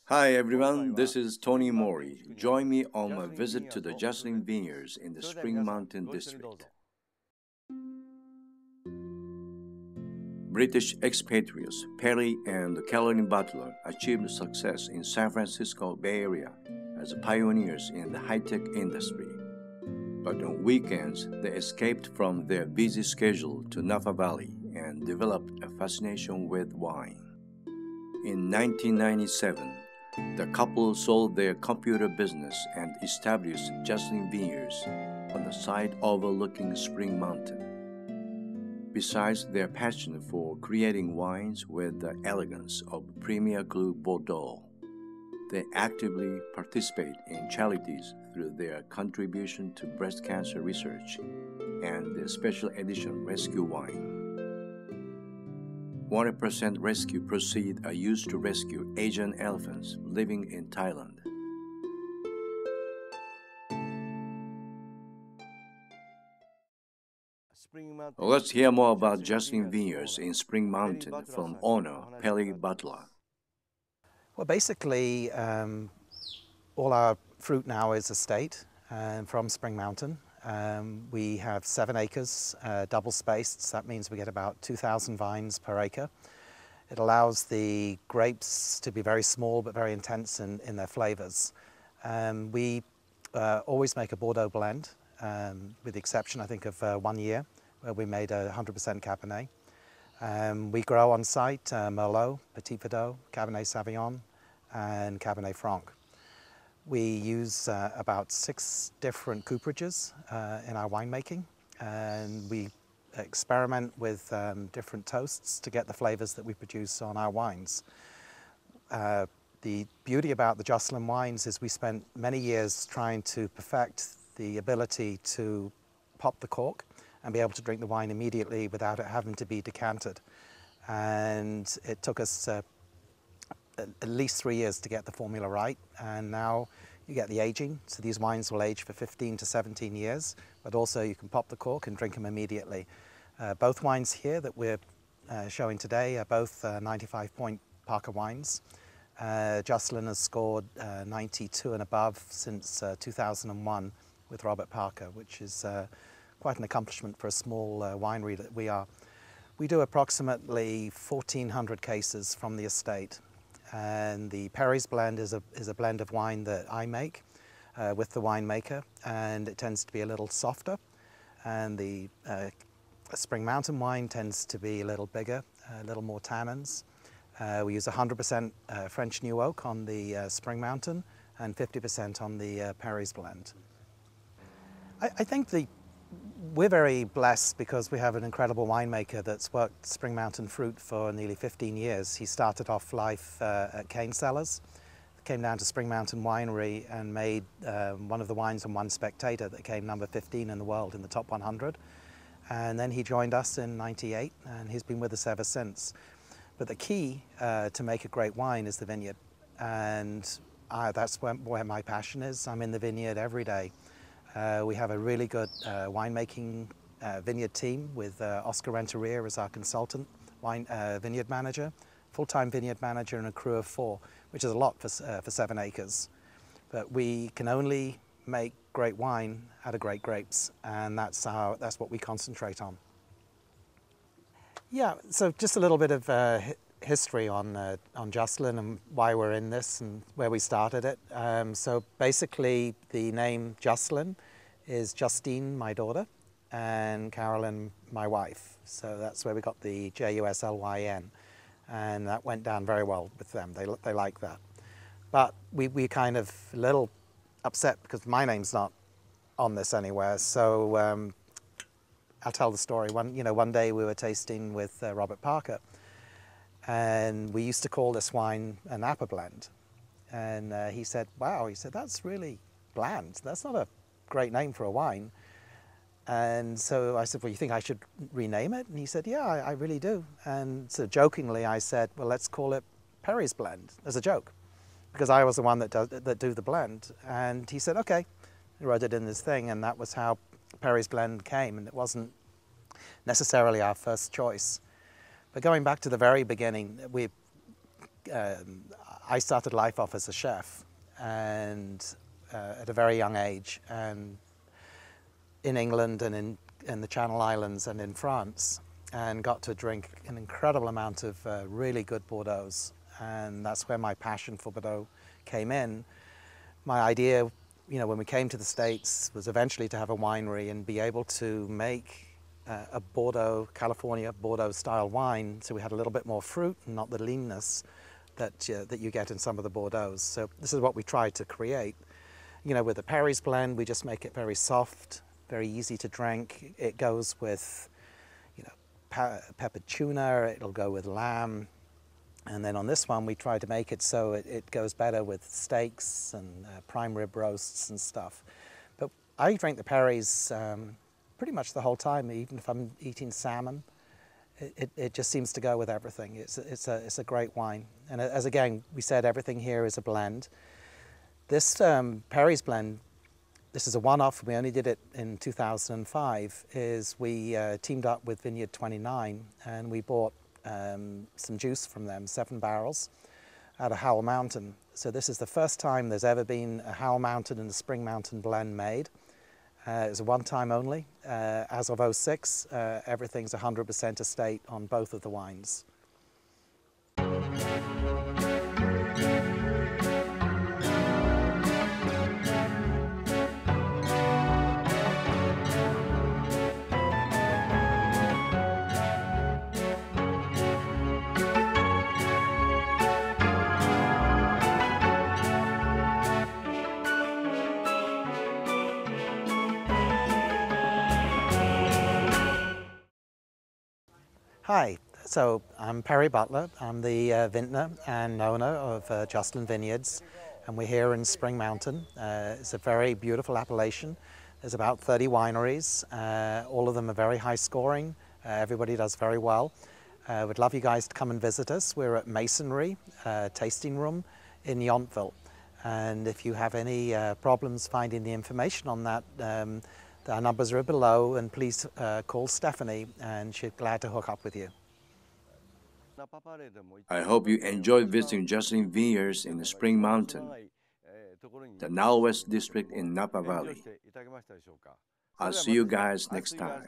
Hi everyone, this is Tony Mori. Join me on my visit to the Juslyn Vineyards in the Spring Mountain district. British expatriates Perry and Carolyn Butler achieved success in San Francisco Bay Area as pioneers in the high-tech industry. But on weekends, they escaped from their busy schedule to Napa Valley and developed a fascination with wine. In 1997, the couple sold their computer business and established Juslyn Vineyards on the site overlooking Spring Mountain. Besides their passion for creating wines with the elegance of premier cru Bordeaux, they actively participate in charities through their contribution to breast cancer research and the special edition rescue wine. 100% rescue proceeds are used to rescue Asian elephants living in Thailand. Let's hear more about Juslyn Vineyards in Spring Mountain from owner Perry Butler. Well, basically, all our fruit now is estate from Spring Mountain. We have 7 acres, double spaced, so that means we get about 2,000 vines per acre. It allows the grapes to be very small but very intense in their flavors. We always make a Bordeaux blend, with the exception, I think, of 1 year, where we made a 100% Cabernet. We grow on site Merlot, Petit Verdot, Cabernet Sauvignon, and Cabernet Franc. We use about 6 different cooperages in our winemaking, and we experiment with different toasts to get the flavors that we produce on our wines. The beauty about the Juslyn wines is we spent many years trying to perfect the ability to pop the cork and be able to drink the wine immediately without it having to be decanted. And it took us at least 3 years to get the formula right, and now you get the aging, so these wines will age for 15 to 17 years, but also you can pop the cork and drink them immediately. Both wines here that we're showing today are both 95-point Parker wines. Juslyn has scored 92 and above since 2001 with Robert Parker, which is quite an accomplishment for a small winery that we are. We do approximately 1,400 cases from the estate. And the Perry's blend is a blend of wine that I make with the winemaker, and it tends to be a little softer. And the Spring Mountain wine tends to be a little bigger, a little more tannins. We use 100% French New Oak on the Spring Mountain and 50% on the Perry's blend. I think we're very blessed because we have an incredible winemaker that's worked Spring Mountain fruit for nearly 15 years. He started off life at Cane Cellars, came down to Spring Mountain Winery and made one of the wines on One Spectator that came number 15 in the world in the top 100. And then he joined us in '98 and he's been with us ever since. But the key to make a great wine is the vineyard. And that's where my passion is. I'm in the vineyard every day. We have a really good winemaking vineyard team with Oscar Renteria as our consultant vineyard manager, full-time vineyard manager and a crew of 4, which is a lot for 7 acres. But we can only make great wine out of great grapes, and that's what we concentrate on. Yeah, so just a little bit of history on Juslyn and why we're in this and where we started it. So basically the name Juslyn is Justine, my daughter, and Carolyn, my wife. So that's where we got the Juslyn, and that went down very well with them. They like that. But we kind of a little upset because my name's not on this anywhere. So I'll tell the story. One day we were tasting with Robert Parker, and we used to call this wine a Napa blend. And he said, wow, he said, that's really bland. That's not a great name for a wine. And so I said, well, you think I should rename it? And he said, yeah, I really do. And so jokingly I said, well, let's call it Perry's blend as a joke, because I was the one that do the blend. And he said, okay. He wrote it in this thing, and that was how Perry's blend came, and it wasn't necessarily our first choice. But going back to the very beginning, I started life off as a chef, and at a very young age, and in England and in the Channel Islands and in France, and got to drink an incredible amount of really good Bordeaux. And that's where my passion for Bordeaux came in. My idea, you know, when we came to the States was eventually to have a winery and be able to make a Bordeaux, California Bordeaux style wine, so we had a little bit more fruit and not the leanness that you get in some of the Bordeaux. So this is what we tried to create. You know, with the Perry's blend, we just make it very soft, very easy to drink. It goes with, you know, peppered tuna, it'll go with lamb. And then on this one, we try to make it so it goes better with steaks and prime rib roasts and stuff. But I drink the Perry's pretty much the whole time, even if I'm eating salmon. It just seems to go with everything. It's a great wine. And as again, we said, everything here is a blend. This Perry's blend, this is a one-off, we only did it in 2005, is we teamed up with Vineyard 29 and we bought some juice from them, 7 barrels, out of Howell Mountain. So this is the first time there's ever been a Howell Mountain and a Spring Mountain blend made. It was a one-time only. As of 06, everything's 100% estate on both of the wines. Hi, so I'm Perry Butler. I'm the vintner and owner of Juslyn Vineyards, and we're here in Spring Mountain. It's a very beautiful appellation. There's about 30 wineries. All of them are very high scoring. Everybody does very well. We'd love you guys to come and visit us. We're at Masonry Tasting Room in Yountville. And if you have any problems finding the information on that, our numbers are below, and please call Stephanie, and she's glad to hook up with you. I hope you enjoyed visiting Juslyn Vineyards in the Spring Mountain, the Now West District in Napa Valley. I'll see you guys next time.